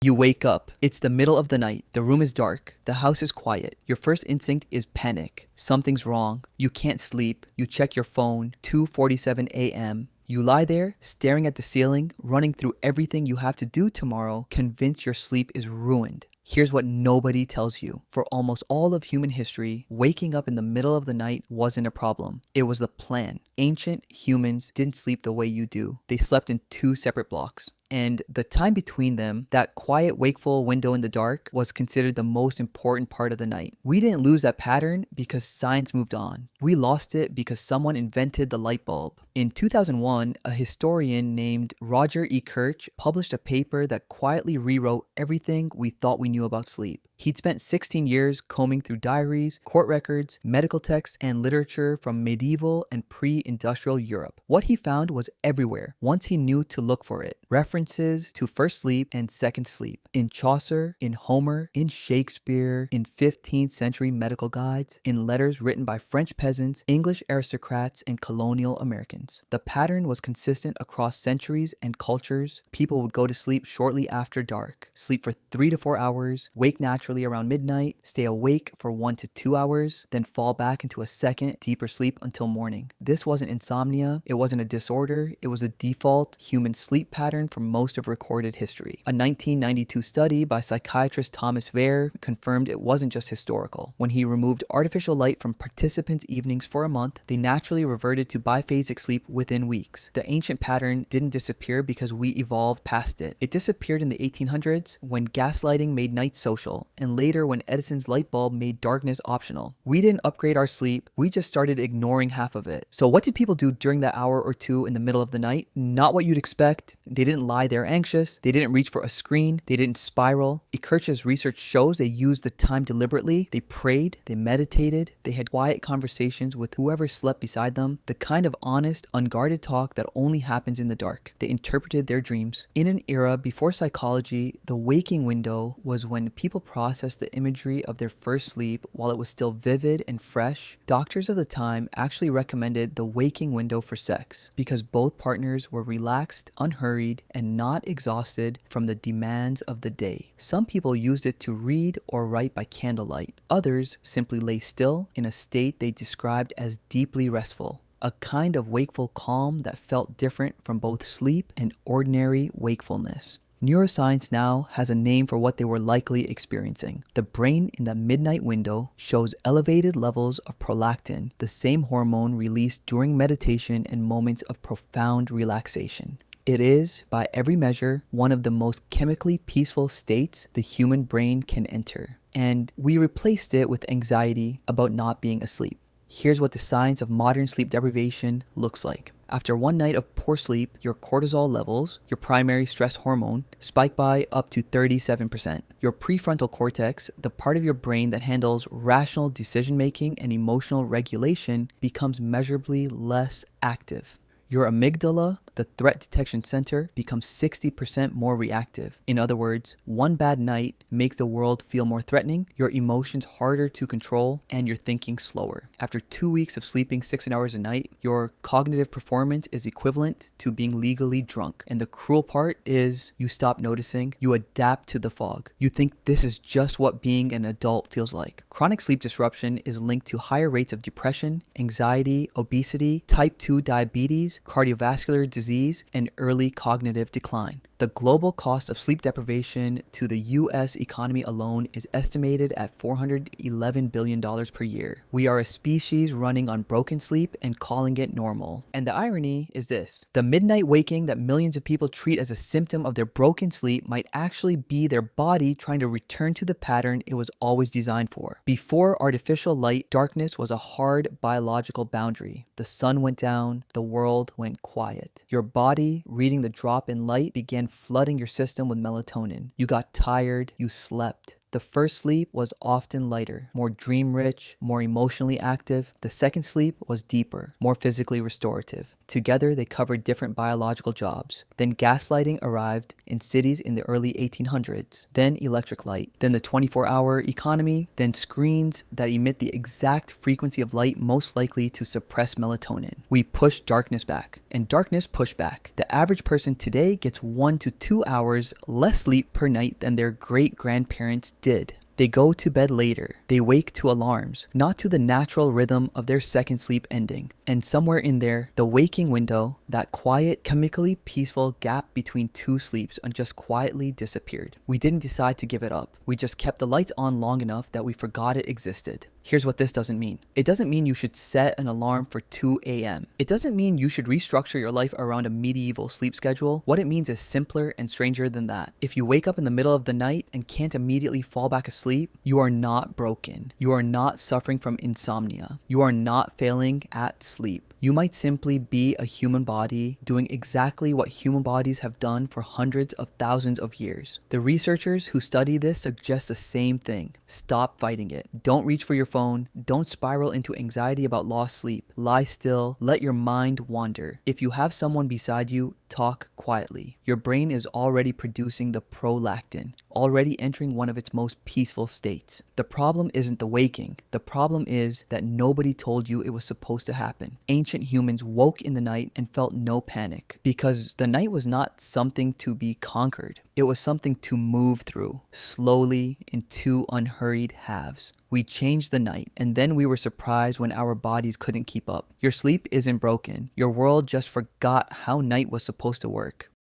You wake up. It's the middle of the night. The room is dark. The house is quiet. Your first instinct is panic. Something's wrong. You can't sleep. You check your phone. 2:47 a.m. You lie there, staring at the ceiling, running through everything you have to do tomorrow, convinced your sleep is ruined. Here's what nobody tells you. For almost all of human history, waking up in the middle of the night wasn't a problem. It was the plan. Ancient humans didn't sleep the way you do. They slept in two separate blocks. And the time between them, that quiet, wakeful window in the dark, was considered the most important part of the night. We didn't lose that pattern because science moved on. We lost it because someone invented the light bulb. In 2001, a historian named Roger E. Kirch published a paper that quietly rewrote everything we thought we knew about sleep. He'd spent 16 years combing through diaries, court records, medical texts, and literature from medieval and pre-industrial Europe. What he found was everywhere, once he knew to look for it. References to first sleep and second sleep. In Chaucer, in Homer, in Shakespeare, in 15th century medical guides, in letters written by French peasants, English aristocrats, and colonial Americans. The pattern was consistent across centuries and cultures. People would go to sleep shortly after dark, sleep for 3 to 4 hours, wake naturally around midnight, stay awake for 1 to 2 hours, then fall back into a second, deeper sleep until morning. This wasn't insomnia, it wasn't a disorder, it was a default human sleep pattern for most of recorded history. A 1992 study by psychiatrist Thomas Weir confirmed it wasn't just historical. When he removed artificial light from participants' evenings for a month, they naturally reverted to biphasic sleep within weeks. The ancient pattern didn't disappear because we evolved past it. It disappeared in the 1800s when gaslighting made night social, and later when Edison's light bulb made darkness optional. We didn't upgrade our sleep, we just started ignoring half of it. So what did people do during that hour or two in the middle of the night? Not what you'd expect. They didn't lie there anxious, they didn't reach for a screen, they didn't spiral. Kirch's research shows they used the time deliberately. They prayed, they meditated, they had quiet conversations with whoever slept beside them, the kind of honest, unguarded talk that only happens in the dark. They interpreted their dreams. In an era before psychology, the waking window was when people processed the imagery of their first sleep while it was still vivid and fresh. Doctors of the time actually recommended the waking window for sex because both partners were relaxed, unhurried, and not exhausted from the demands of the day. Some people used it to read or write by candlelight. Others simply lay still in a state they described as deeply restful, a kind of wakeful calm that felt different from both sleep and ordinary wakefulness. Neuroscience now has a name for what they were likely experiencing. The brain in the midnight window shows elevated levels of prolactin, the same hormone released during meditation and moments of profound relaxation. It is, by every measure, one of the most chemically peaceful states the human brain can enter. And we replaced it with anxiety about not being asleep. Here's what the science of modern sleep deprivation looks like. After one night of poor sleep, your cortisol levels, your primary stress hormone, spike by up to 37%. Your prefrontal cortex, the part of your brain that handles rational decision-making and emotional regulation, becomes measurably less active. Your amygdala, the threat detection center, becomes 60% more reactive. In other words, one bad night makes the world feel more threatening, your emotions harder to control, and your thinking slower. After 2 weeks of sleeping 6 hours a night, your cognitive performance is equivalent to being legally drunk. And the cruel part is you stop noticing, you adapt to the fog. You think this is just what being an adult feels like. Chronic sleep disruption is linked to higher rates of depression, anxiety, obesity, type 2 diabetes, cardiovascular disease, and early cognitive decline. The global cost of sleep deprivation to the U.S. economy alone is estimated at $411 billion per year. We are a species running on broken sleep and calling it normal. And the irony is this: the midnight waking that millions of people treat as a symptom of their broken sleep might actually be their body trying to return to the pattern it was always designed for. Before artificial light, darkness was a hard biological boundary. The sun went down, the world went quiet. Your body, reading the drop in light, began flooding your system with melatonin. You got tired, you slept. The first sleep was often lighter, more dream-rich, more emotionally active. The second sleep was deeper, more physically restorative. Together, they covered different biological jobs. Then gaslighting arrived in cities in the early 1800s. Then electric light. Then the 24-hour economy. Then screens that emit the exact frequency of light most likely to suppress melatonin. We pushed darkness back, and darkness pushed back. The average person today gets 1 to 2 hours less sleep per night than their great-grandparents did. They go to bed later. They wake to alarms, not to the natural rhythm of their second sleep ending. And somewhere in there, the waking window, that quiet, chemically peaceful gap between two sleeps, just quietly disappeared. We didn't decide to give it up. We just kept the lights on long enough that we forgot it existed. Here's what this doesn't mean. It doesn't mean you should set an alarm for 2 a.m. It doesn't mean you should restructure your life around a medieval sleep schedule. What it means is simpler and stranger than that. If you wake up in the middle of the night and can't immediately fall back asleep, you are not broken. You are not suffering from insomnia. You are not failing at sleep. You might simply be a human body doing exactly what human bodies have done for hundreds of thousands of years. The researchers who study this suggest the same thing. Stop fighting it. Don't reach for your phone. Don't spiral into anxiety about lost sleep. Lie still. Let your mind wander. If you have someone beside you, talk quietly. Your brain is already producing the prolactin, already entering one of its most peaceful states. The problem isn't the waking. The problem is that nobody told you it was supposed to happen. Ancient humans woke in the night and felt no panic because the night was not something to be conquered. It was something to move through, slowly in two unhurried halves. We changed the night, and then we were surprised when our bodies couldn't keep up. Your sleep isn't broken. Your world just forgot how night was supposed to work.